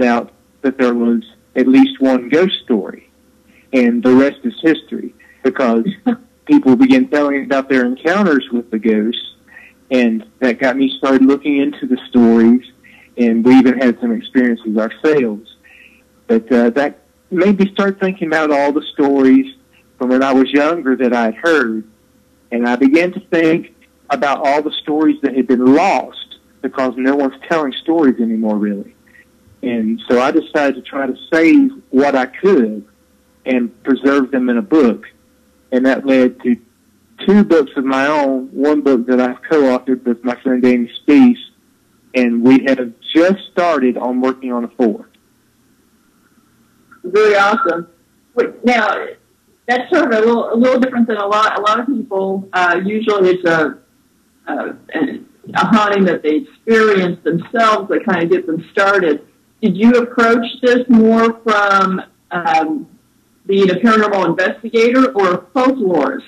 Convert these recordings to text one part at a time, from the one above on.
out that there was at least one ghost story, and the rest is history, because people began telling about their encounters with the ghosts, and that got me started looking into the stories, and we even had some experiences ourselves. But that made me start thinking about all the stories from when I was younger that I'd heard, and I began to think about all the stories that had been lost because no one's telling stories anymore, really. And so I decided to try to save what I could and preserve them in a book. And that led to 2 books of my own, one book that I've co-authored with my friend Amy Spease, and we have just started on working on a 4th. Very awesome. Now, that's sort of a little different than a lot of people. Usually it's a haunting that they experience themselves that kind of get them started. Did you approach this more from being a paranormal investigator or a folklorist?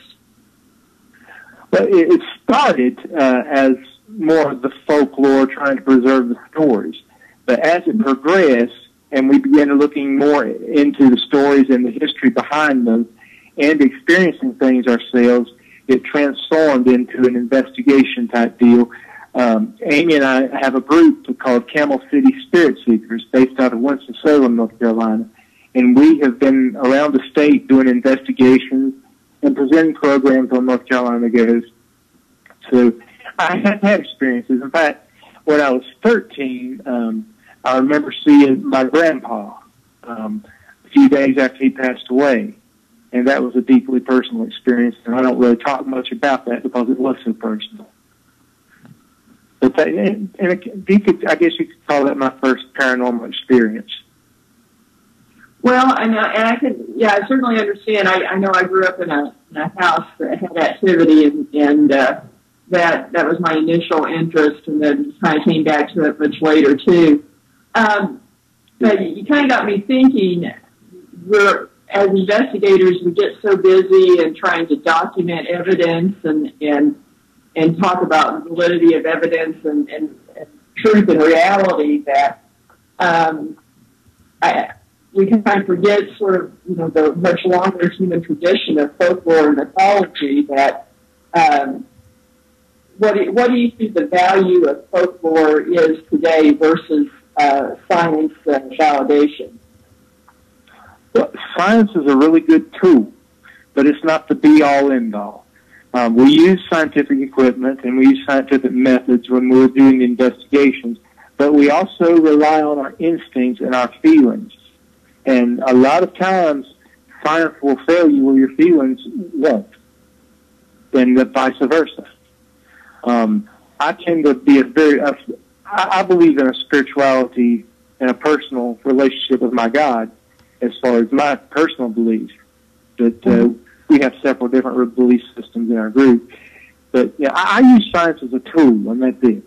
Well, it started as more of the folklore, trying to preserve the stories. But as it progressed, and we began looking more into the stories and the history behind them and experiencing things ourselves, it transformed into an investigation type deal. Amy and I have a group called Camel City Spirit Seekers based out of Winston-Salem, North Carolina. And we have been around the state doing investigations and presenting programs on North Carolina ghosts. So I have had experiences. In fact, when I was 13, I remember seeing my grandpa a few days after he passed away. And that was a deeply personal experience, and I don't really talk much about that because it was so personal. But that, I guess you could call that my first paranormal experience. Well, I certainly understand. I know I grew up in a house that had activity, and that was my initial interest, and then kind of came back to it much later too. But you kind of got me thinking. As investigators, we get so busy in trying to document evidence and talk about the validity of evidence and truth and reality that we can kind of forget sort of, the much longer human tradition of folklore and mythology that what do you think the value of folklore is today versus science and validation? Well, science is a really good tool, but it's not the be-all, end-all. We use scientific equipment and we use scientific methods when we're doing the investigations, but we also rely on our instincts and our feelings. And a lot of times, science will fail you where your feelings won't, and vice versa. I tend to be I believe in a spirituality and a personal relationship with my God, as far as my personal beliefs. That we have several different belief systems in our group. But yeah, I use science as a tool, and that's it.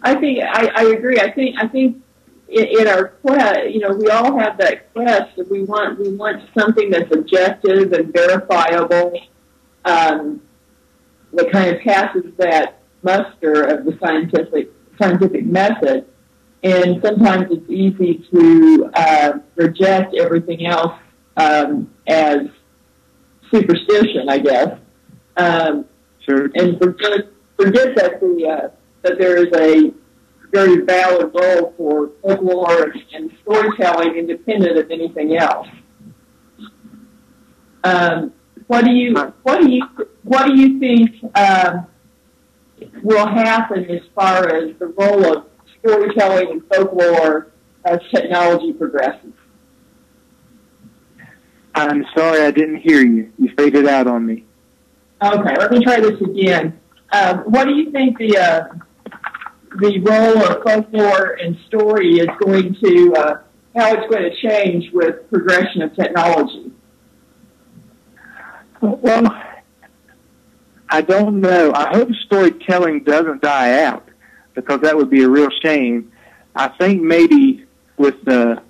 I agree. I think in our quest, we all have that quest that we want something that's objective and verifiable, that kind of passes that muster of the scientific method. And sometimes it's easy to reject everything else as superstition, I guess. Sure. And forget that there is a very valid role for folklore and storytelling independent of anything else. What do you think will happen as far as the role of storytelling and folklore as technology progresses? I'm sorry, I didn't hear you. You faded out on me. Okay, let me try this again. What do you think the role of folklore and story is going to, how it's going to change with progression of technology? Well, I don't know. I hope storytelling doesn't die out, because that would be a real shame. I think maybe with the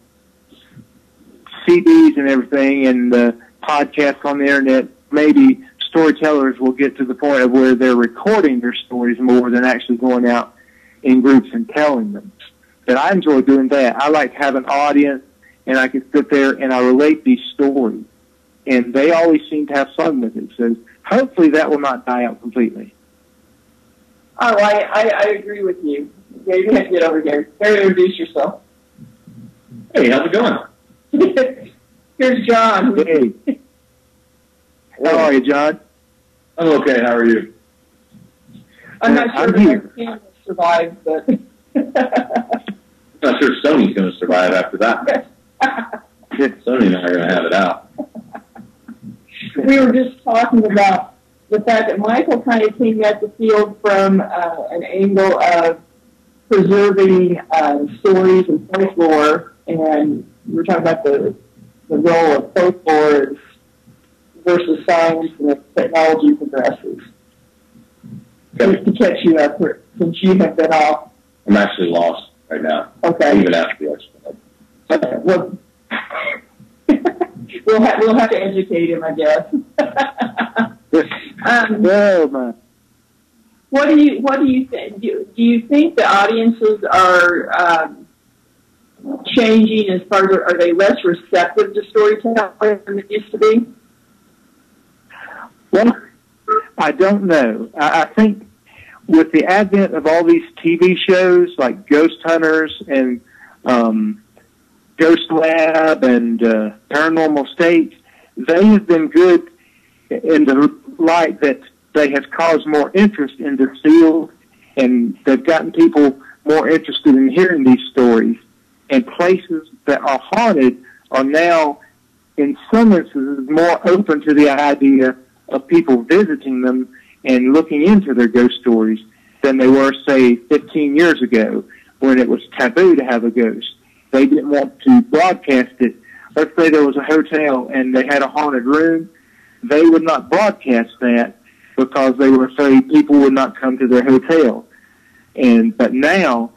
CDs and everything and the podcasts on the internet, maybe storytellers will get to the point of where they're recording their stories more than actually going out in groups and telling them. But I enjoy doing that. I like to have an audience, and I can sit there and I relate these stories. And they always seem to have fun with it. So hopefully that will not die out completely. Oh, I agree with you. Yeah, you have to get over here. Better introduce yourself. Hey, how's it going? Here's John. Hey. How are you, John? I'm okay. How are you? I'm not sure if I can survive, but... I'm not sure Sony's going to survive after that. Sony and I are going to have it out. We were just talking about the fact that Michael kind of came at the field from an angle of preserving stories and folklore, and we were talking about the role of folklore versus science and as technology progresses. Okay. Just to catch you up, since you have been off. I'm actually lost right now. Okay. Even after the explanation. Okay. Well, we'll have to educate him, I guess. Well, man. What do you think? Do you think the audiences are changing as far as, are they less receptive to storytelling than they used to be? Well, I don't know. I think with the advent of all these TV shows like Ghost Hunters and Ghost Lab and Paranormal State, they have been good in the light that they have caused more interest in the field, and they've gotten people more interested in hearing these stories. And places that are haunted are now, in some instances, more open to the idea of people visiting them and looking into their ghost stories than they were, say, 15 years ago, when it was taboo to have a ghost. They didn't want to broadcast it. Let's say there was a hotel and they had a haunted room. They would not broadcast that because they were afraid people would not come to their hotel. But now,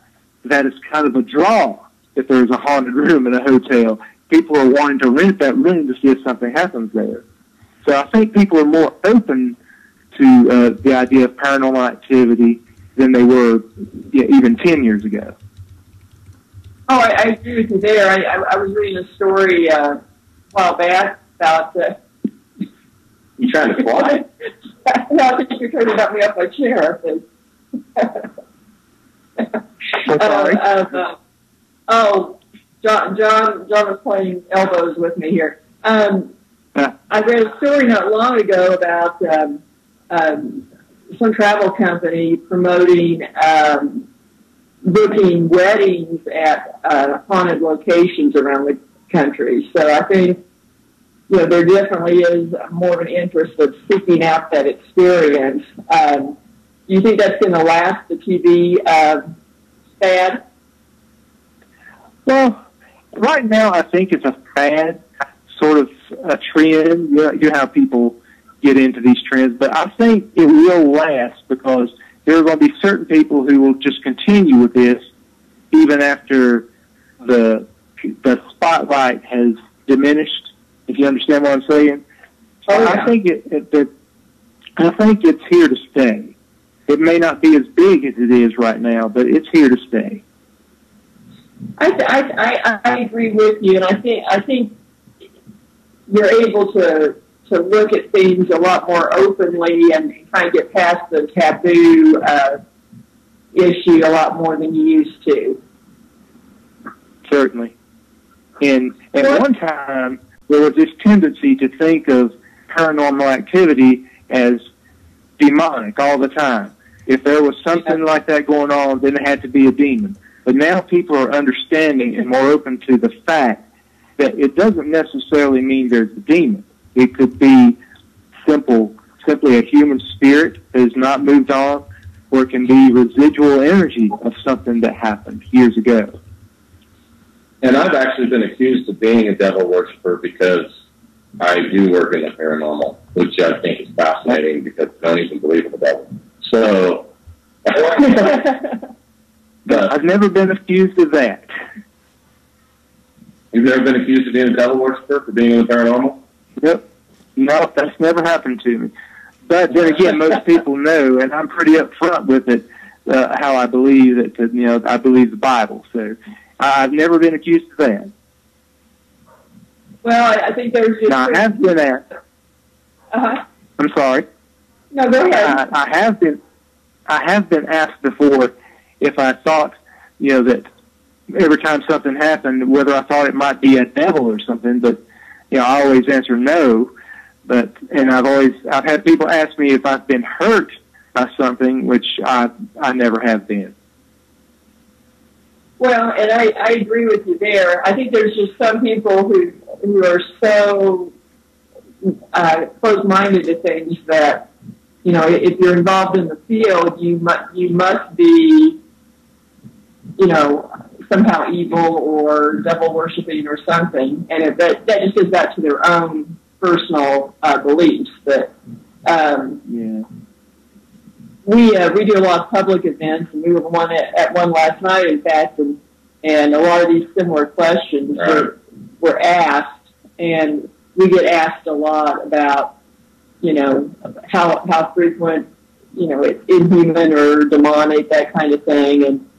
that is kind of a draw. If there's a haunted room in a hotel, people are wanting to rent that room to see if something happens there. So I think people are more open to the idea of paranormal activity than they were even 10 years ago. Oh, I agree with you there. I was reading a story a while back about... You trying to fly? No, I think you're trying to knock me off my chair. John was playing elbows with me here. I read a story not long ago about some travel company promoting booking weddings at haunted locations around the country. So I think, there definitely is more of an interest of seeking out that experience. Do you think that's going to last the TV fad? Well, right now I think it's a fad, sort of a trend. You know how people get into these trends, but I think it will last because there are going to be certain people who will just continue with this even after the spotlight has diminished, if you understand what I'm saying. So yeah. I think it's here to stay. It may not be as big as it is right now, but it's here to stay. I agree with you, and I think you're able to look at things a lot more openly and try and get past the taboo issue a lot more than you used to. Certainly. And at one time, there was this tendency to think of paranormal activity as demonic all the time. If there was something like that going on, then it had to be a demon. But now people are understanding and more open to the fact that it doesn't necessarily mean there's a demon. It could be simply a human spirit that has not moved on, or it can be residual energy of something that happened years ago. And I've actually been accused of being a devil worshiper because I do work in the paranormal, which I think is fascinating because I don't even believe in the devil. So, but I've never been accused of that. You've never been accused of being a devil worshiper for being in the paranormal? Yep. No, that's never happened to me. But then again, most people know, and I'm pretty upfront with it, how I believe that, I believe the Bible. So I've never been accused of that. Well, I think there's just... Now, I have been asked... Uh-huh. I'm sorry. No, go ahead. I have been asked before if I thought, that every time something happened, whether I thought it might be a devil or something, but, I always answer no. And I've had people ask me if I've been hurt by something, which I never have been. Well, and I agree with you there. I think there's just some people who are so close-minded to things that, if you're involved in the field, you must be, somehow evil or devil worshiping or something, and that just goes back to their own personal beliefs. But we do a lot of public events, and we were at one last night, in fact, and a lot of these similar questions were asked, and we get asked a lot about, how frequent, it's inhuman or demonic, that kind of thing, and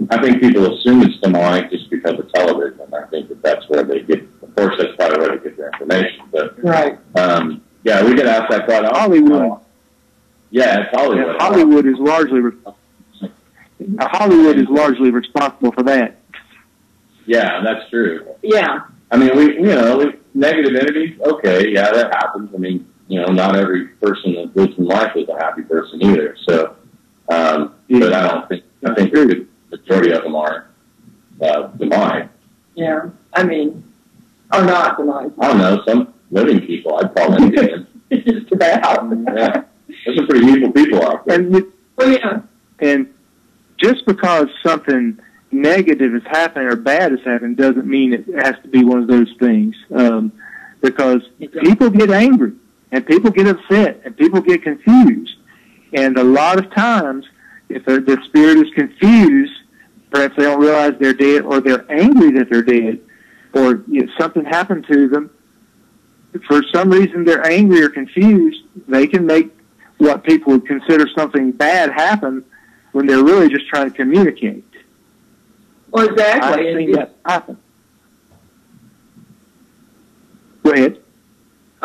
I think people assume it's demonic just because of television, and I think that's where they get. Of course, that's probably where they get their information. But right, we get asked that quite often. Hollywood. Yeah, it's Hollywood. Hollywood is largely responsible for that. Yeah, that's true. Yeah. I mean, negative entities. Okay, yeah, that happens. I mean, not every person that lives in life is a happy person either. So, but I think the majority of them are demonic. Yeah, I mean, are not demonic. I don't know, some living people, I'd call them demons. Just about. Yeah, there's some pretty evil people out there. And just because something negative has happened or bad has happened doesn't mean it has to be one of those things. Because people get angry, and people get upset, and people get confused. And a lot of times, if the spirit is confused, perhaps they don't realize they're dead, or they're angry that they're dead, or something happened to them. For some reason, they're angry or confused. They can make what people would consider something bad happen when they're really just trying to communicate. Well, exactly. I've seen that happen. Go ahead.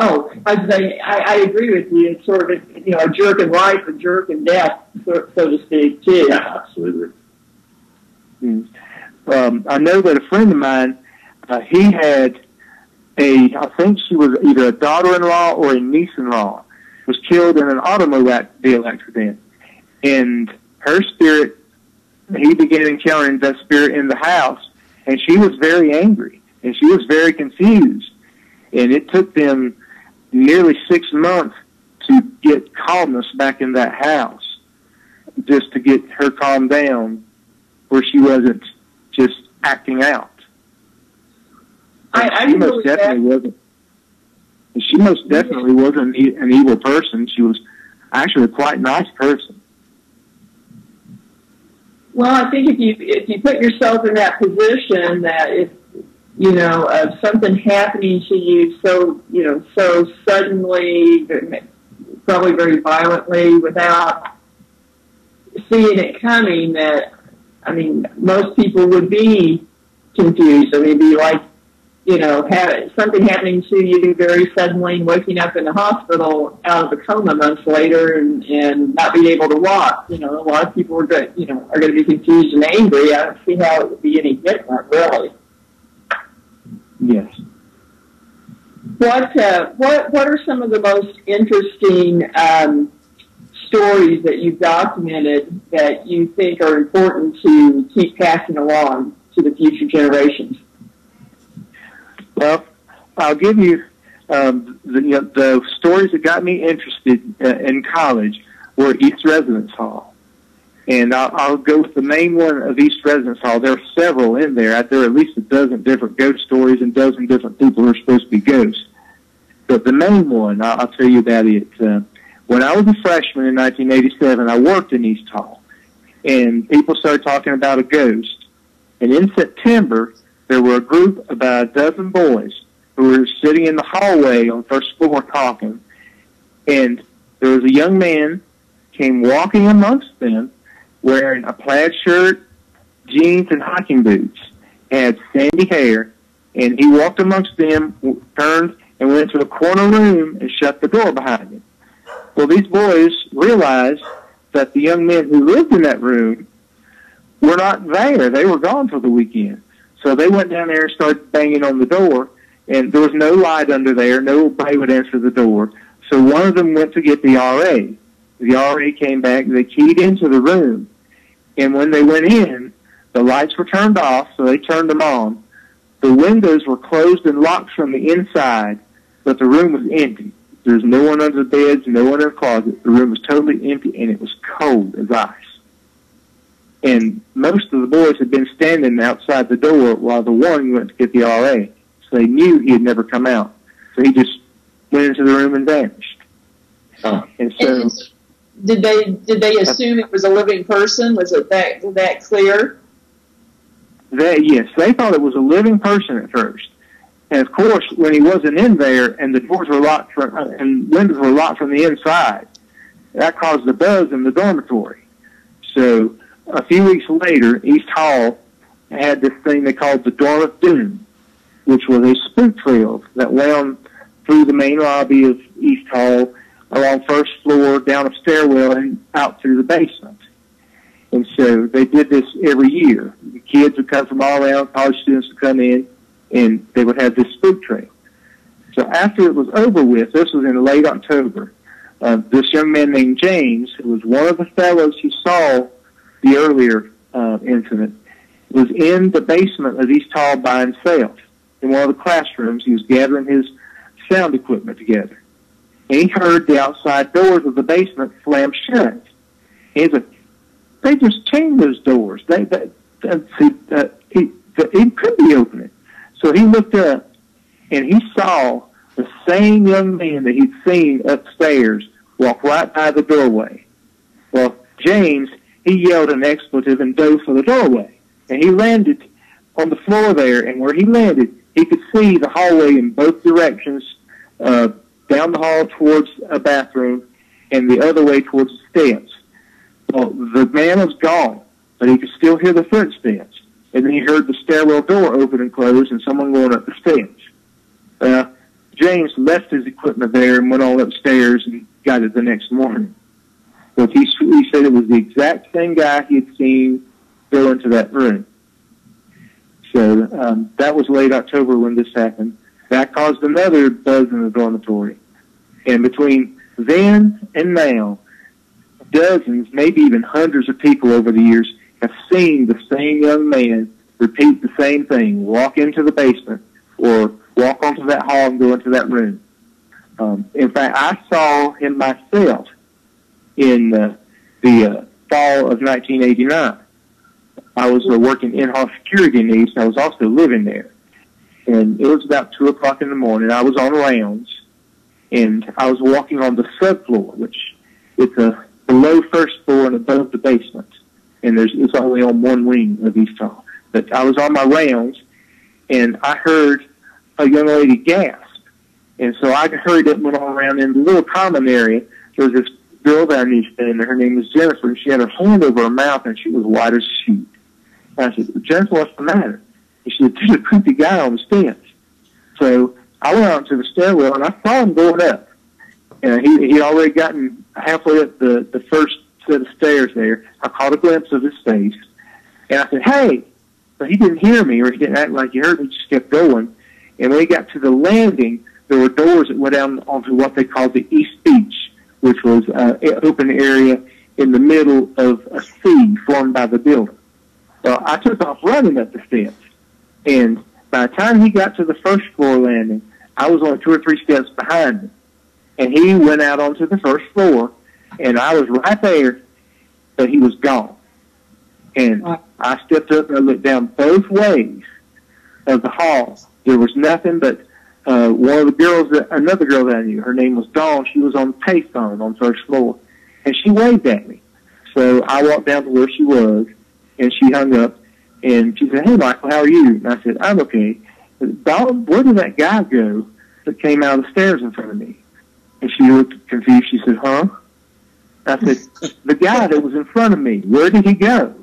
Oh, I agree with you. It's sort of a jerk in life, a jerk in death, so to speak, too. Yeah, absolutely. I know that a friend of mine, he had I think she was either a daughter-in-law or a niece-in-law, was killed in an automobile accident. And her spirit, he began encountering that spirit in the house, and she was very angry, and she was very confused. And it took them nearly 6 months to get calmness back in that house, just to get her calmed down where she wasn't just acting out. She most definitely wasn't an evil person. She was actually a quite nice person. Well, I think if you put yourself in that position, that if of something happening to you so suddenly, probably very violently, without seeing it coming, that, I mean, most people would be confused. I mean, it'd be like, something happening to you very suddenly and waking up in the hospital out of a coma months later and not being able to walk. A lot of people are going to be confused and angry. I don't see how it would be any different, really. Yes. What are some of the most interesting stories that you've documented that you think are important to keep passing along to the future generations? Well, I'll give you the stories that got me interested in college were East Residence Hall. And I'll go with the main one of East Residence Hall. There are several in there. There are at least a dozen different ghost stories and a dozen different people who are supposed to be ghosts. But the main one, I'll tell you about it. When I was a freshman in 1987, I worked in East Hall. And people started talking about a ghost. And in September, there were a group, about a dozen boys, who were sitting in the hallway on the first floor talking. And there was a young man came walking amongst them, wearing a plaid shirt, jeans, and hiking boots, had sandy hair, and he walked amongst them, turned, and went to a corner room and shut the door behind him. Well, these boys realized that the young men who lived in that room were not there. They were gone for the weekend. So they went down there and started banging on the door, and there was no light under there. Nobody would answer the door. So one of them went to get the RA. The RA came back. They keyed into the room, and when they went in, the lights were turned off, so they turned them on. The windows were closed and locked from the inside, but the room was empty. There's no one under the beds, no one in the closet. The room was totally empty, and it was cold as ice. And most of the boys had been standing outside the door while the one went to get the RA. So they knew he had never come out. So he just went into the room and vanished. And so, did they assume it was a living person? Was it that clear? Yes, they thought it was a living person at first. And of course, when he wasn't in there and the doors were locked and windows were locked from the inside, that caused a buzz in the dormitory. So a few weeks later, East Hall had this thing they called the Dorm of Doom, which was a spook trail that wound through the main lobby of East Hall, along first floor, down a stairwell, and out through the basement. And so they did this every year. The kids would come from all around, college students would come in, and they would have this spook trail. So after it was over with, this was in late October, this young man named James, who was one of the fellows who saw the earlier incident, was in the basement of East Hall by himself. In one of the classrooms, he was gathering his sound equipment together. And he heard the outside doors of the basement slam shut. And he's like, they just changed those doors. He could be opening. So he looked up, and he saw the same young man that he'd seen upstairs walk right by the doorway. Well, James, he yelled an expletive and dove for the doorway. And he landed on the floor there, and where he landed, he could see the hallway in both directions, down the hall towards a bathroom and the other way towards the steps. Well, the man was gone, but he could still hear the footsteps. And then he heard the stairwell door open and close and someone going up the steps. James left his equipment there and went on upstairs and got it the next morning. But he said it was the exact same guy he had seen go into that room. So that was late October when this happened. That caused another buzz in the dormitory. And between then and now, dozens, maybe even hundreds of people over the years have seen the same young man repeat the same thing, walk into the basement or walk onto that hall and go into that room. In fact, I saw him myself in the fall of 1989. I was working in-house security needs, and I was also living there. And it was about 2 o'clock in the morning. I was on rounds, and I was walking on the subfloor, which it's below first floor and above the basement. And it's only on one wing of East Hall. But I was on my rounds, and I heard a young lady gasp. And so I hurried up and went all around in the little common area. There was this girl that I knew standing there. Her name was Jennifer, and she had her hand over her mouth, and she was white as a sheet. And I said, Jennifer, what's the matter? And she said, there's a creepy guy on the steps. So I went out to the stairwell, and I saw him going up. And he'd already gotten halfway up the first set of stairs there. I caught a glimpse of his face. And I said, hey! But he didn't hear me, or he didn't act like he heard me. He just kept going. And when he got to the landing, there were doors that went down onto what they called the East Beach, which was an open area in the middle of a sea formed by the building. Well, I took off running up the steps. And by the time he got to the first floor landing, I was only 2 or 3 steps behind him. And he went out onto the first floor, and I was right there, but he was gone. And I stepped up and I looked down both ways of the hall. There was nothing but one of the girls, another girl that I knew. Her name was Dawn. She was on the payphone on the first floor, and she waved at me. So I walked down to where she was, and she hung up, and she said, hey, Michael, how are you? And I said, I'm okay. Dawn, where did that guy go that came out of the stairs in front of me? And she looked confused. She said, huh? I said, the guy that was in front of me, where did he go?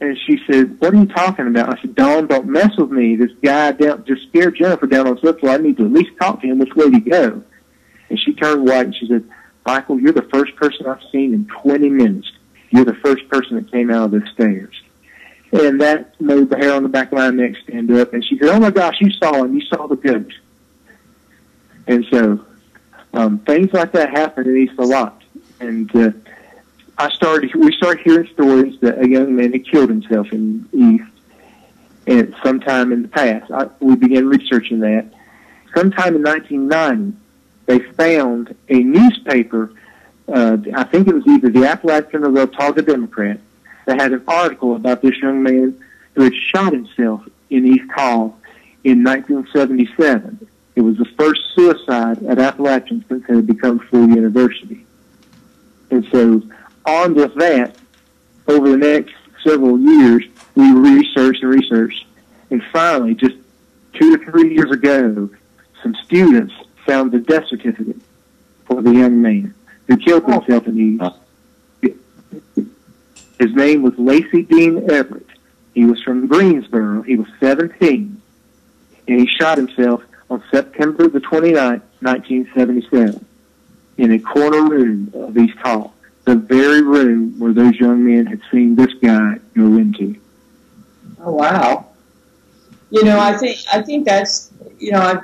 And she said, what are you talking about? I said, Dawn, don't mess with me. This guy just scared Jennifer down on the slip, so I need to at least talk to him. Which way did he go? And she turned white and she said, Michael, you're the first person I've seen in 20 minutes. You're the first person that came out of the stairs. And that made the hair on the back of my neck stand up. And she said, oh my gosh, you saw him. You saw the ghost. And so things like that happen in East a lot. And we started hearing stories that a young man had killed himself in East, and sometime in the past. We began researching that. Sometime in 1990, they found a newspaper, I think it was either the Appalachian or the Ottawa Democrat, that had an article about this young man who had shot himself in East Hall in 1977. It was the first suicide at Appalachian since it had become full university. And so, on with that, over the next several years, we researched, and finally, just 2 to 3 years ago, some students found the death certificate for the young man who killed himself in East. His name was Lacey Dean Everett. He was from Greensboro. He was 17, and he shot himself on September the 29th, 1977, in a corner room of East Hall, the very room where those young men had seen this guy go into. Oh, wow. You know, I think that's, you know,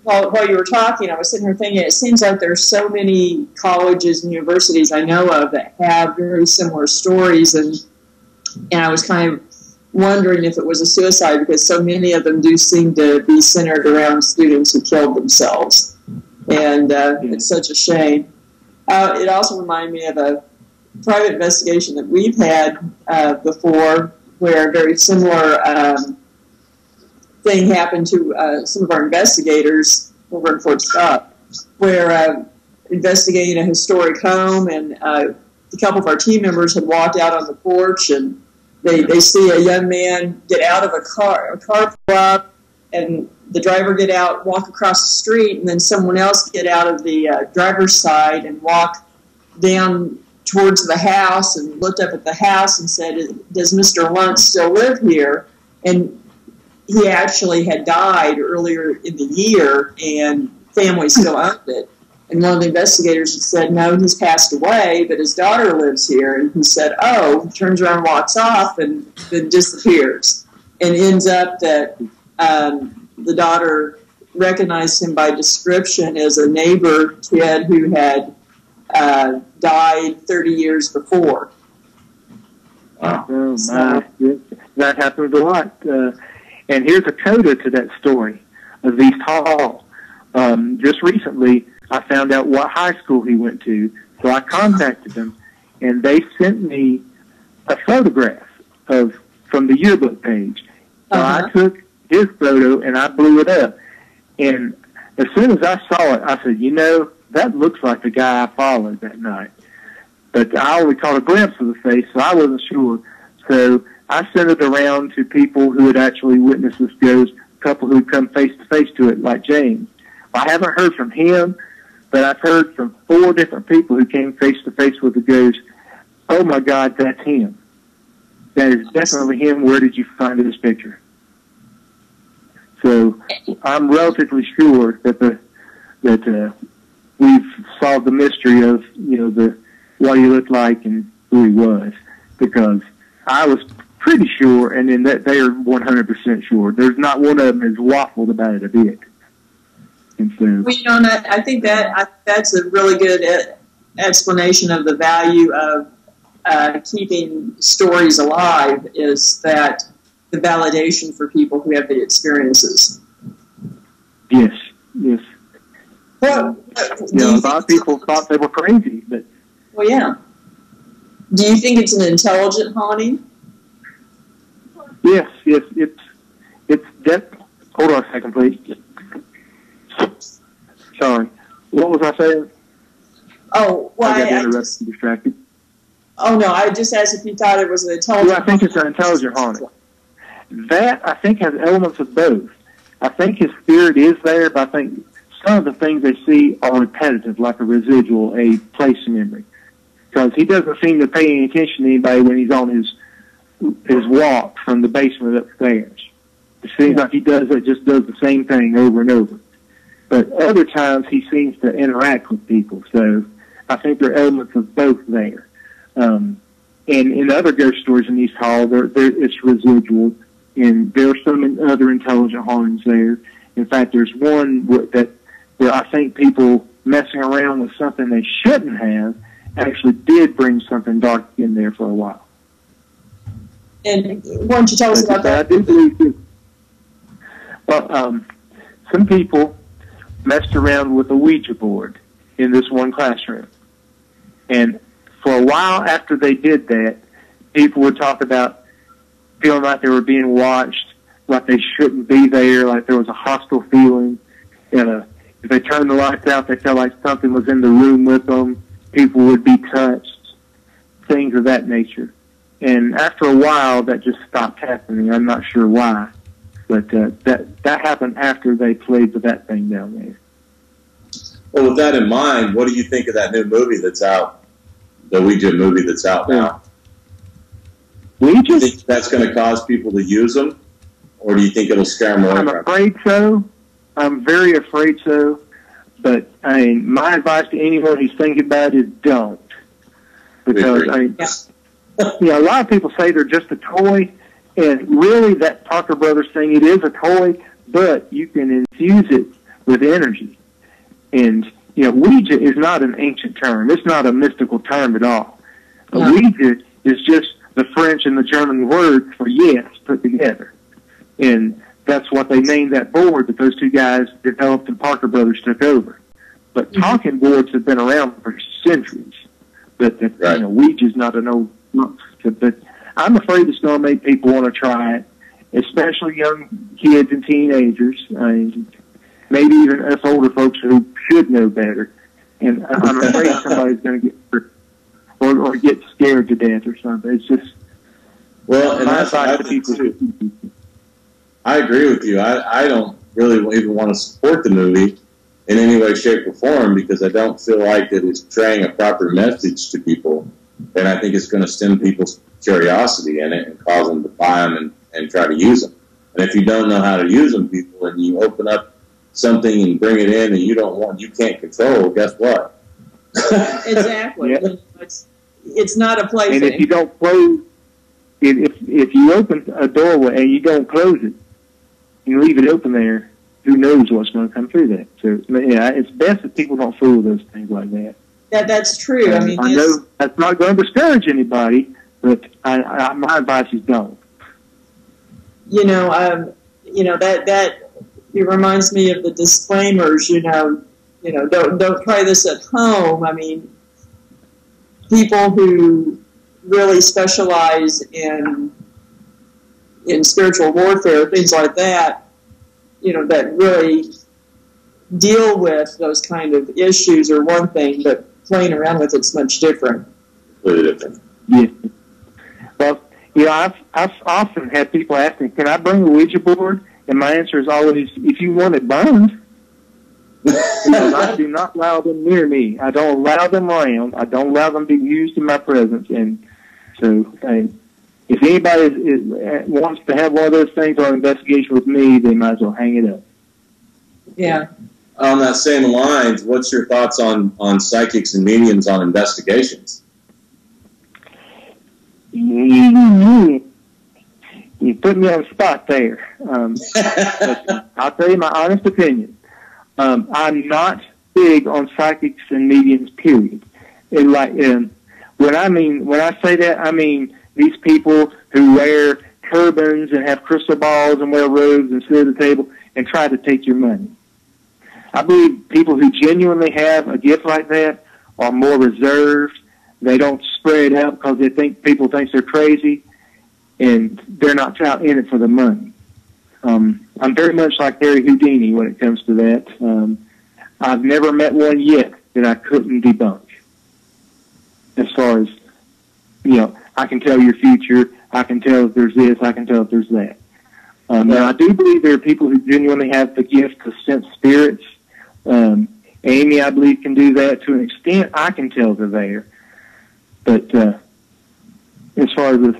while you were talking, I was sitting here thinking, it seems like there's so many colleges and universities I know of that have very similar stories, and I was kind of wondering if it was a suicide, because so many of them do seem to be centered around students who killed themselves, and it's such a shame. It also reminded me of a private investigation that we've had before, where a very similar thing happened to some of our investigators over in Fort Scott, where investigating a historic home, and a couple of our team members had walked out on the porch, and they see a young man get out of a car pull up, and the driver get out, walk across the street, and then someone else get out of the driver's side and walk down towards the house, and looked up at the house and said, does Mr. Lunt still live here? And he actually had died earlier in the year, and family still owned it. And one of the investigators had said, no, he's passed away, but his daughter lives here. And he said, oh, he turns around, walks off, and then disappears. And ends up that the daughter recognized him by description as a neighbor kid who had died 30 years before. Wow. Oh, my. That happens a lot. And here's a coda to that story of East Hall. Just recently, I found out what high school he went to, so I contacted them, and they sent me a photograph from the yearbook page. So I took his photo and I blew it up. And as soon as I saw it, I said, you know, that looks like the guy I followed that night. But I only caught a glimpse of the face, so I wasn't sure. So I sent it around to people who had actually witnessed this ghost, a couple who had come face-to-face to it, like James. I haven't heard from him, but I've heard from 4 different people who came face-to-face with the ghost. Oh, my God, that's him. That is definitely him. Where did you find this picture? So I'm relatively sure that we've solved the mystery of, you know, what he looked like and who he was, because I was pretty sure, and then that they are 100% sure. There's not one of them has waffled about it a bit. And so, well, you know, I think that's a really good explanation of the value of keeping stories alive, is that the validation for people who have the experiences. Yes, yes. Well, a lot of people thought they were crazy, but... Well, yeah. Do you think it's an intelligent haunting? Yes, it's hold on a second, please. Sorry. What was I saying? Oh, well, I got interrupted and distracted. Oh, no, I just asked if you thought it was an intelligent haunting. I think it's an intelligent haunting. That, I think, has elements of both. I think his spirit is there, but I think some of the things they see are repetitive, like a residual, a place memory. because he doesn't seem to pay any attention to anybody when he's on his walk from the basement upstairs. It seems like he just does the same thing over and over. But other times he seems to interact with people. So I think there are elements of both there. And in other ghost stories in East Hall, it's residual, and there are some other intelligent hauntings there. In fact, there's one where I think people messing around with something they shouldn't have actually did bring something dark in there for a while. And why don't you tell us about that? I do believe well, some people messed around with a Ouija board in this one classroom. And for a while after they did that, people would talk about feeling like they were being watched, like they shouldn't be there, like there was a hostile feeling. And if they turned the lights out, they felt like something was in the room with them. People would be touched, things of that nature. And after a while, that just stopped happening. I'm not sure why. But that happened after they played with that thing down there. Well, with that in mind, what do you think of that new movie that's out, the Ouija movie that's out now? Ouija? Do you think that's going to cause people to use them? Or do you think it'll scare more? I'm afraid so. I'm very afraid so. But, I mean, my advice to anyone who's thinking about it is don't. Because, I mean, a lot of people say they're just a toy. And really, that Parker Brothers thing, it is a toy, but you can infuse it with energy. And, Ouija is not an ancient term. It's not a mystical term at all. No. Ouija is just the French and the German word for yes put together. And that's what they named that board that those two guys developed and Parker Brothers took over. But talking boards have been around for centuries. But, Ouija is not an old... But I'm afraid it's going to make people want to try it, especially young kids and teenagers. I mean, maybe even us older folks who should know better. And I'm afraid somebody's going to get hurt or get scared to death or something. It's just... Well, and that's I people too. I agree with you. I don't really even want to support the movie in any way, shape, or form because I don't feel like it is portraying a proper message to people. And I think it's going to stem people's curiosity in it and cause them to buy them and try to use them. And if you don't know how to use them, people, and you open up something and bring it in and you can't control, guess what? Exactly. Yeah. It's not a place. And if you don't close, if you open a doorway and you don't close it, you leave it open there, who knows what's going to come through that. So, it's best that people don't fool those things like that. That's true. I mean, I know that's not going to discourage anybody, but my advice is don't. That it reminds me of the disclaimers. Don't try this at home. I mean, people who really specialize in spiritual warfare, things like that, that really deal with those kind of issues are one thing, but playing around with it's much different. Completely different. Yeah. Well, I've often had people ask me, can I bring a Ouija board? And my answer is always, if you want it burned. Because I do not allow them near me. I don't allow them around. I don't allow them to be used in my presence. And so, if anybody wants to have one of those things on an investigation with me, they might as well hang it up. Yeah. On that same lines, what's your thoughts on psychics and mediums on investigations? You put me on the spot there. But I'll tell you my honest opinion. I'm not big on psychics and mediums, period. When I say that, I mean these people who wear turbans and have crystal balls and wear robes and sit at the table and try to take your money. I believe people who genuinely have a gift like that are more reserved. They don't spread out because they think people think they're crazy, and they're not out in it for the money. I'm very much like Harry Houdini when it comes to that. I've never met one yet that I couldn't debunk. As far as, I can tell your future, I can tell if there's this, I can tell if there's that. Now, I do believe there are people who genuinely have the gift to sense spirits. Amy, I believe, can do that to an extent. I can tell they're there. But as far as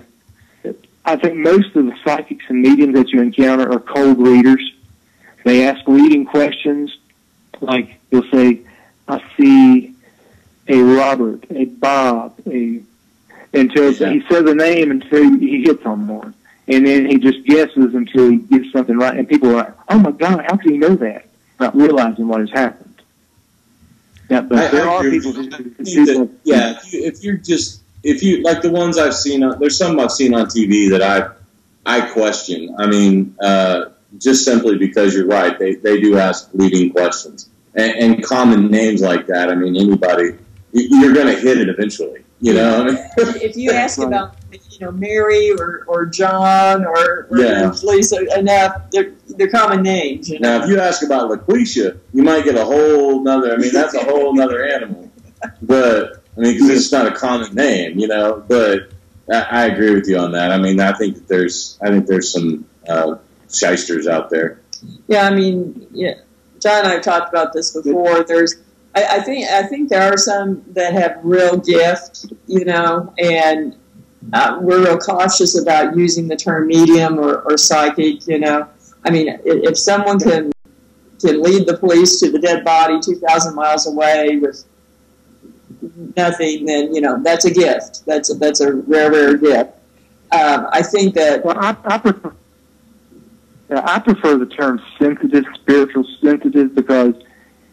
I think most of the psychics and mediums that you encounter are cold readers. They ask leading questions, like they'll say, "I see a Robert, a Bob, until he says a name until he hits on one. And then he just guesses until he gets something right. And people are like, "Oh my God, how can he know that?" Not realizing what has happened. Yeah, but there are people who yeah, if you like the ones I've seen, there's some I've seen on TV that I question. I mean, just simply because you're right, they do ask leading questions and common names like that. I mean, anybody, you're going to hit it eventually. You know, if you ask about, Mary or John or Lisa, enough, they're common names. Now, if you ask about LaQuisha, you might get a whole nother. I mean, that's a whole nother animal. But I mean, because it's not a common name, But I agree with you on that. I mean, I think there's some shysters out there. Yeah, I mean, John and I have talked about this before. I think there are some that have real gift, and we're real cautious about using the term medium or psychic, I mean, if someone can lead the police to the dead body 2,000 miles away with nothing, then, that's a gift. That's a rare gift. I think that... Well, I prefer the term sensitive, spiritual sensitive, because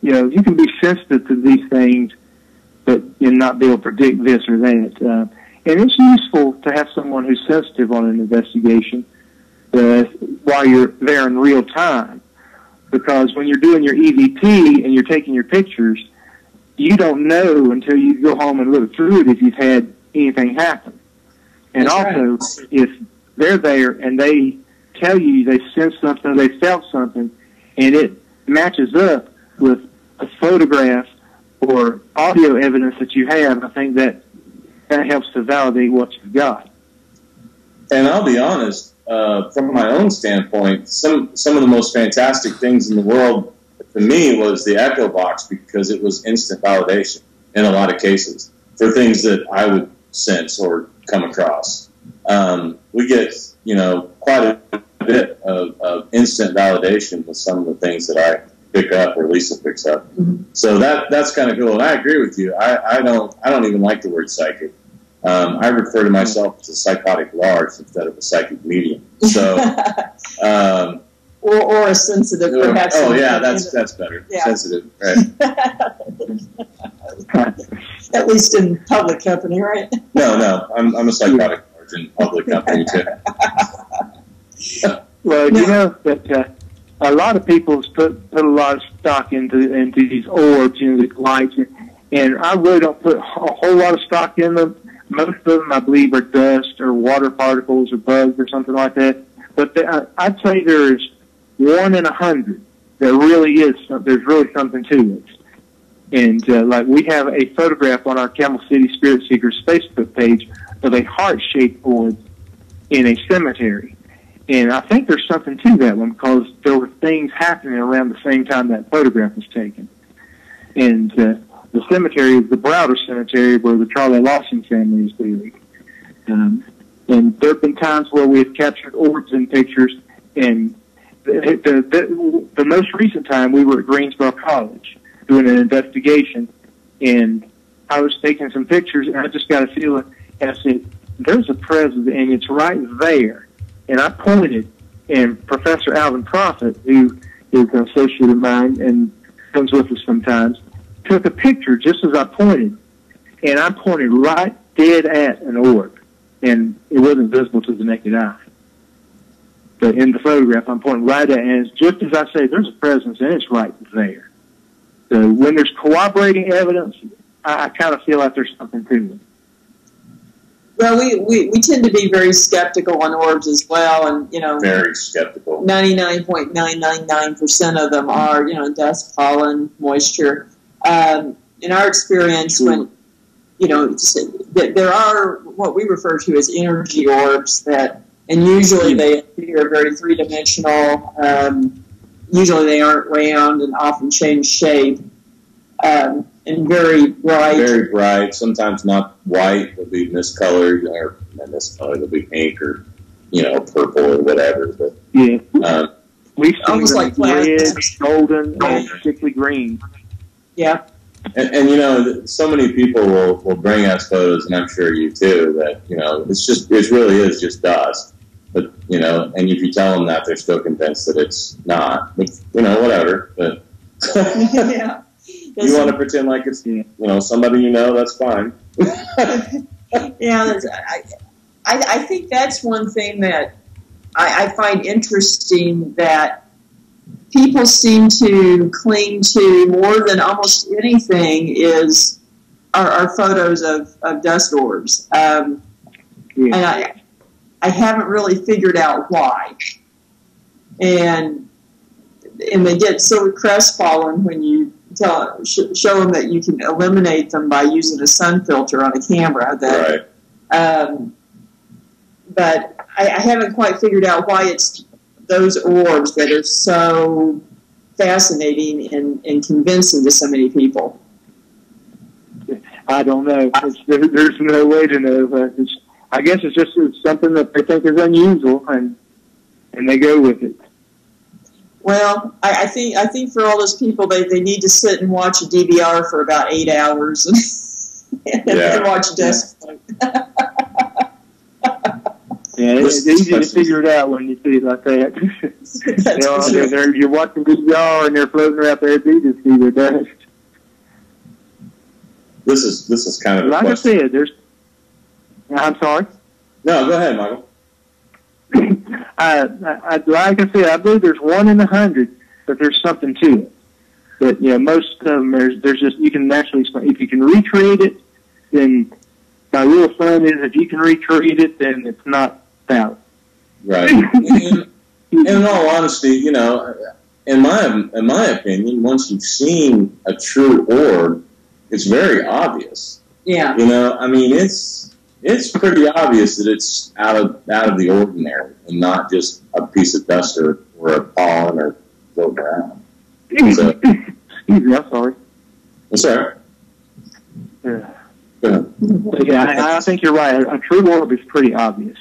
you can be sensitive to these things, but not be able to predict this or that. And it's useful to have someone who's sensitive on an investigation while you're there in real time. Because when you're doing your EVP and you're taking your pictures, you don't know until you go home and look through it if you've had anything happen. And also, if they're there and they tell you they sensed something, they felt something, and it matches up with a photograph or audio evidence that you have, I think that helps to validate what you've got. And I'll be honest, from my own standpoint, some of the most fantastic things in the world to me was the Echo Box, because it was instant validation in a lot of cases for things that I would sense or come across. We get, quite a bit of instant validation with some of the things that I pick up or Lisa picks up. Mm-hmm. So that's kind of cool. And I agree with you. I don't even like the word psychic. I refer to myself as a psychotic large instead of a psychic medium. So, or a sensitive, perhaps. Oh yeah, that's better. Yeah. Sensitive, right? At least in public company, right? No, I'm a psychotic large in public company too. Well, that a lot of people put a lot of stock into these orbs, these lights, and I really don't put a whole lot of stock in them. Most of them, I believe, are dust or water particles or bugs or something like that. But I'd say there's 1 in 100 that really is. There's really something to it. And like we have a photograph on our Camel City Spirit Seekers Facebook page of a heart-shaped orb in a cemetery. And I think there's something to that one, because there were things happening around the same time that photograph was taken. And the cemetery is the Browder Cemetery, where the Charlie Lawson family is buried. And there have been times where we have captured orbs in pictures. And the most recent time, we were at Greensboro College doing an investigation, and I was taking some pictures, and I just got a feeling, and I said, "There's a presence, and it's right there." And I pointed, and Professor Alvin Prophet, who is an associate of mine and comes with us sometimes, took a picture just as I pointed, and I pointed right dead at an orb, and it wasn't visible to the naked eye. But in the photograph, I'm pointing right at it, and it's just as I say, there's a presence, and it's right there. So when there's corroborating evidence, I kind of feel like there's something to it. Well, we tend to be very skeptical on orbs as well, and very skeptical. 99.999% of them are dust, pollen, moisture. In our experience, when there are what we refer to as energy orbs and usually they appear very three-dimensional. Usually they aren't round and often change shape. And And very bright. Very bright. Sometimes not white. They'll be miscolored, or not miscolored. They'll be pink or, you know, purple or whatever. But yeah, we've seen almost them like red, plastic. golden, and particularly green. Yeah. And you know, so many people will bring us photos, and I'm sure you too, that, you know, it really is just dust. But, you know, and if you tell them that, they're still convinced that it's not. But, you know, whatever. But Yeah. you want to pretend like it's, you know, somebody you know, that's fine. Yeah, I think that's one thing that I find interesting, that people seem to cling to more than almost anything is our photos of dust orbs. And I haven't really figured out why. And they get so crestfallen when you show them that you can eliminate them by using a sun filter on a camera. That, Right. But I haven't quite figured out why it's those orbs that are so fascinating and convincing to so many people. I don't know. There's no way to know. I guess it's just something that they think is unusual, and they go with it. Well, I think for all those people, they need to sit and watch a DVR for about 8 hours and watch dust. Yeah, it's easy to figure it out when you see it like that. You know, you're watching DVR and they're floating around there. You just see their dust. This is kind of a like question. I said, I'm sorry. No, go ahead, Michael. Like I said, I believe there's 1 in 100 that there's something to it. But yeah, most of them there's just, you can naturally, if you can recreate it, then my rule of thumb is if you can recreate it, then it's not valid. Right. In all honesty, you know, in my opinion, once you've seen a true orb, it's very obvious. Yeah. You know, I mean, it's pretty obvious that it's out of the ordinary and not just a piece of dust or a pollen or floating around. So, Excuse me, I'm sorry. I'm sorry. Yeah. I think you're right. A true orb is pretty obvious.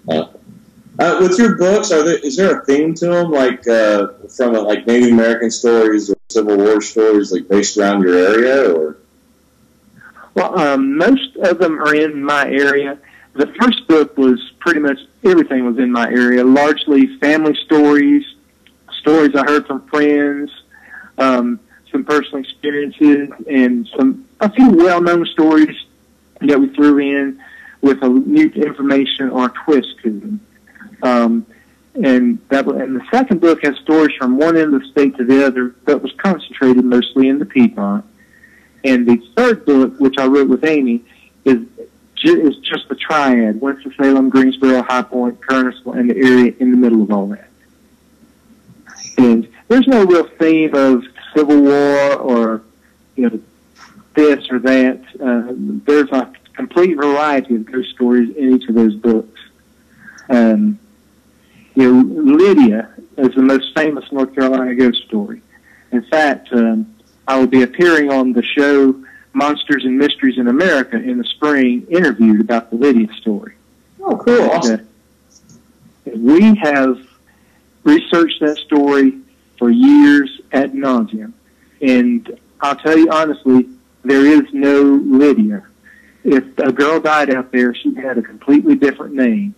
With your books, is there a theme to them, like from like Native American stories or Civil War stories, like based around your area, or? Well, most of them are in my area. The first book was pretty much everything was in my area, largely family stories I heard from friends, some personal experiences, and a few well-known stories that we threw in with a new information or twist to them. And the second book has stories from one end of the state to the other that was concentrated mostly in the Piedmont. And the third book, which I wrote with Amy, is just the Triad: Winston-Salem, Greensboro, High Point, Kernersville, and the area in the middle of all that. And there's no real theme of Civil War or, you know, this or that. There's a complete variety of ghost stories in each of those books. You know, Lydia is the most famous North Carolina ghost story. In fact, I will be appearing on the show Monsters and Mysteries in America in the spring, interviewed about the Lydia story. Oh, cool. We have researched that story for years ad nauseum. And I'll tell you honestly, there is no Lydia. If a girl died out there, she had a completely different name.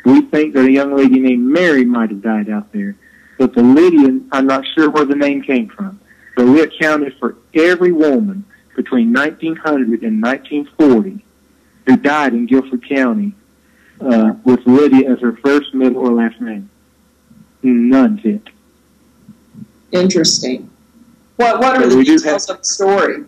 We think that a young lady named Mary might have died out there. But the Lydia, I'm not sure where the name came from. But we accounted for every woman between 1900 and 1940 who died in Guilford County with Lydia as her first, middle, or last name. None fit. Interesting. What are the details of the story?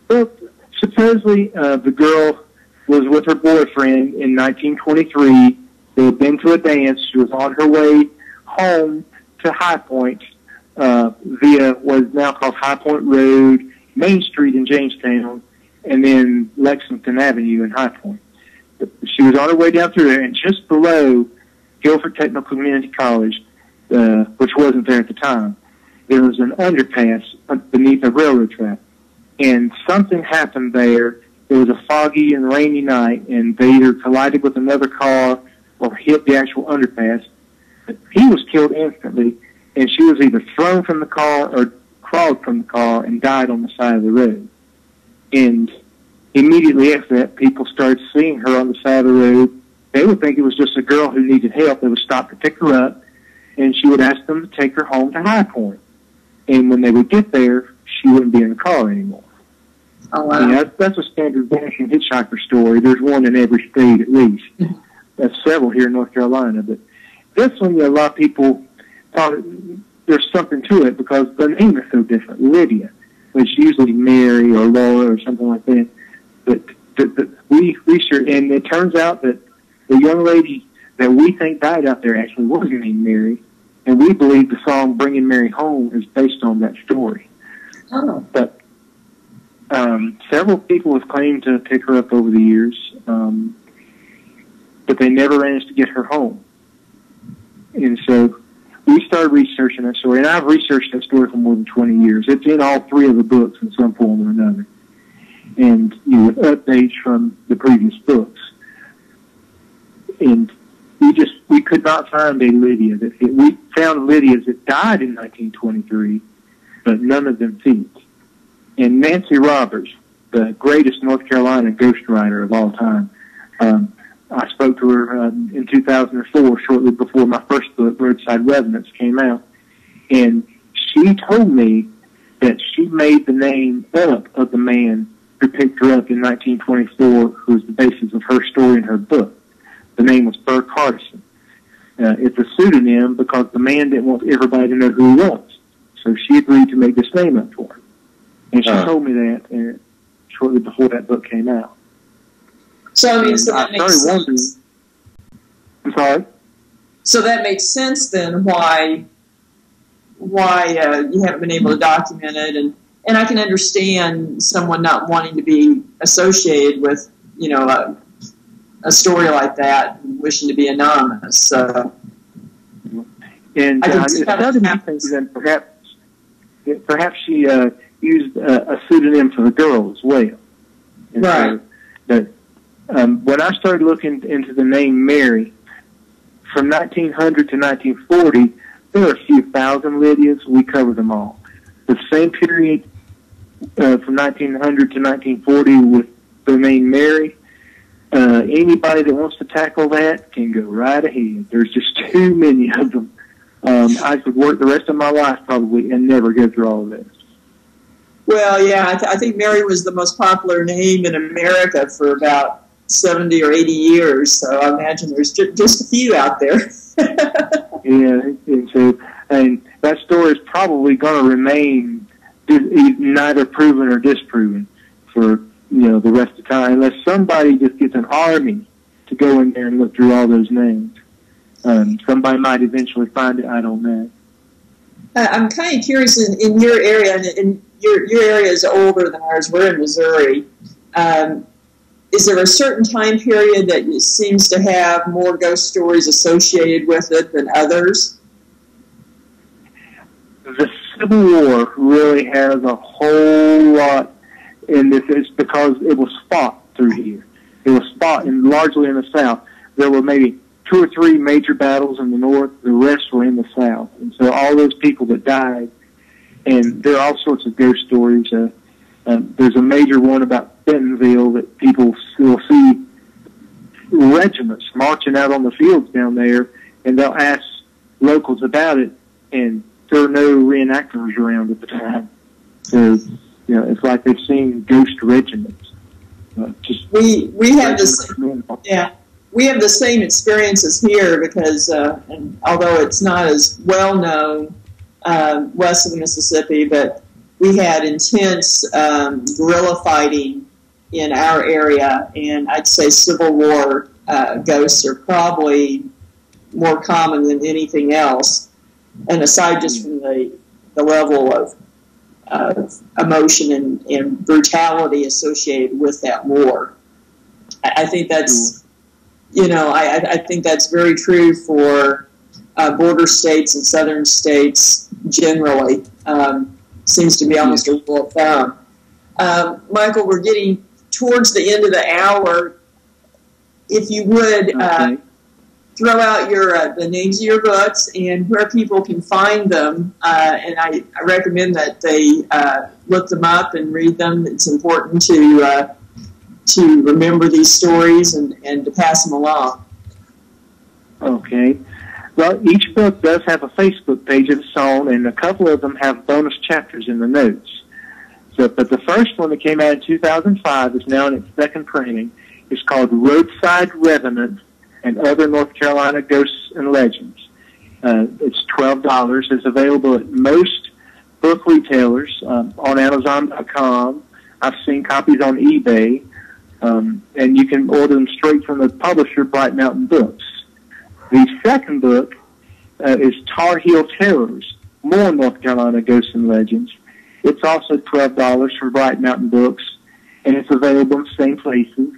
Well, supposedly the girl was with her boyfriend in 1923. They had been to a dance. She was on her way home to High Point via what is now called High Point Road, Main Street in Jamestown, and then Lexington Avenue in High Point. She was on her way down through there, and just below Guilford Technical Community College, which wasn't there at the time, there was an underpass beneath a railroad track, and something happened there. It was a foggy and rainy night, and they either collided with another car or hit the actual underpass. But he was killed instantly, and she was either thrown from the car or crawled from the car and died on the side of the road. And immediately after that, people started seeing her on the side of the road. They would think it was just a girl who needed help. They would stop to pick her up, and she would ask them to take her home to High Point. And when they would get there, she wouldn't be in the car anymore. Oh, wow. Yeah, that's a standard vanishing hitchhiker story. There's one in every state at least. There's several here in North Carolina. But this one, a lot of people thought there's something to it because the name is so different. Lydia, which is usually Mary or Laura or something like that. But we researched, and it turns out that the young lady that we think died out there actually was named Mary, and we believe the song "Bringing Mary Home" is based on that story. Oh. But several people have claimed to pick her up over the years, but they never managed to get her home. And so we started researching that story, and I've researched that story for more than 20 years. It's in all three of the books in some form or another, and with updates from the previous books. And we could not find a Lydia. We found Lydias that died in 1923, but none of them fit. And Nancy Roberts, the greatest North Carolina ghostwriter of all time, I spoke to her in 2004, shortly before my first book, Roadside Revenants, came out. And she told me that she made the name up of the man who picked her up in 1924, who was the basis of her story in her book. The name was Burke Hardison. It's a pseudonym because the man didn't want everybody to know who he was. So she agreed to make this name up for him. And she told me that shortly before that book came out. So, I mean, so that makes sense. I'm sorry? So that makes sense then why you haven't been able to document it. And I can understand someone not wanting to be associated with, a story like that, wishing to be anonymous. So, and it's another thing that perhaps she used a pseudonym for the girl as well. And right. So, when I started looking into the name Mary, from 1900 to 1940, there were a few thousand Lydias. We covered them all. The same period from 1900 to 1940 with the name Mary, anybody that wants to tackle that can go right ahead. There's just too many of them. I could work the rest of my life probably and never go through all of this. Well, yeah, I think Mary was the most popular name in America for about 70 or 80 years, so I imagine there's just a few out there. Yeah, and that story is probably going to remain neither proven or disproven for the rest of the time, unless somebody just gets an army to go in there and look through all those names. Somebody might eventually find it. I don't know. I'm kind of curious in your area, and your area is older than ours. We're in Missouri. Is there a certain time period that seems to have more ghost stories associated with it than others? The Civil War really has a whole lot in this. It's because it was fought through here. It was fought largely in the South. There were maybe 2 or 3 major battles in the North. The rest were in the South. And so all those people that died, and there are all sorts of ghost stories. There's a major one about Bentonville that people will see regiments marching out on the fields down there, and they'll ask locals about it, and there are no reenactors around at the time. So, it's like they've seen ghost regiments. We have we have the same experiences here because, and although it's not as well known west of the Mississippi, but we had intense guerrilla fighting in our area, and I'd say Civil War ghosts are probably more common than anything else. And aside just from the level of emotion and brutality associated with that war, I think that's I think that's very true for border states and southern states generally. seems to be almost a rule of thumb. Michael, we're getting towards the end of the hour. If you would throw out the names of your books and where people can find them, and I recommend that they look them up and read them. It's important to remember these stories and to pass them along. Okay. Well, each book does have a Facebook page of its own, and a couple of them have bonus chapters in the notes. So, but the first one that came out in 2005 is now in its second printing. It's called Roadside Revenants and Other North Carolina Ghosts and Legends. It's $12. It's available at most book retailers on Amazon.com. I've seen copies on eBay, and you can order them straight from the publisher, Bright Mountain Books. The second book is Tar Heel Terrors, More North Carolina Ghosts and Legends. It's also $12 from Bright Mountain Books, and it's available in the same places.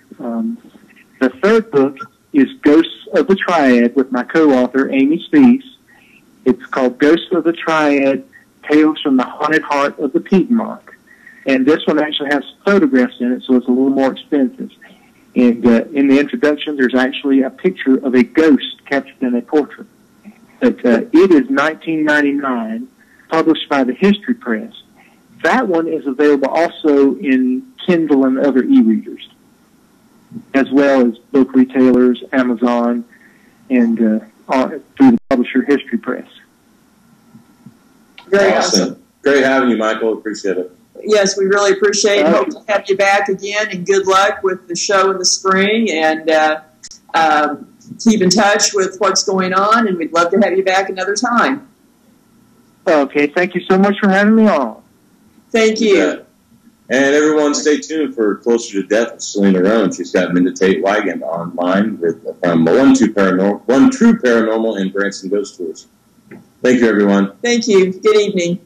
The third book is Ghosts of the Triad with my co-author, Amy Spease. It's called Ghosts of the Triad, Tales from the Haunted Heart of the Piedmont. And this one actually has photographs in it, so it's a little more expensive. And in the introduction, there's actually a picture of a ghost captured in a portrait. But it is $19.99, published by the History Press. That one is available also in Kindle and other e-readers, as well as book retailers, Amazon, and through the publisher History Press. Very awesome. Great having you, Michael. Appreciate it. Yes, we really appreciate it. Hope to have you back again, and good luck with the show in the spring, and keep in touch with what's going on, and we'd love to have you back another time. Okay, thank you so much for having me on. Thank you. Yeah. And everyone stay tuned for Closer to Death with Selena Roan. She's got Minda Tate Wigand online from One True Paranormal in Branson Ghost Tours. Thank you, everyone. Thank you. Good evening.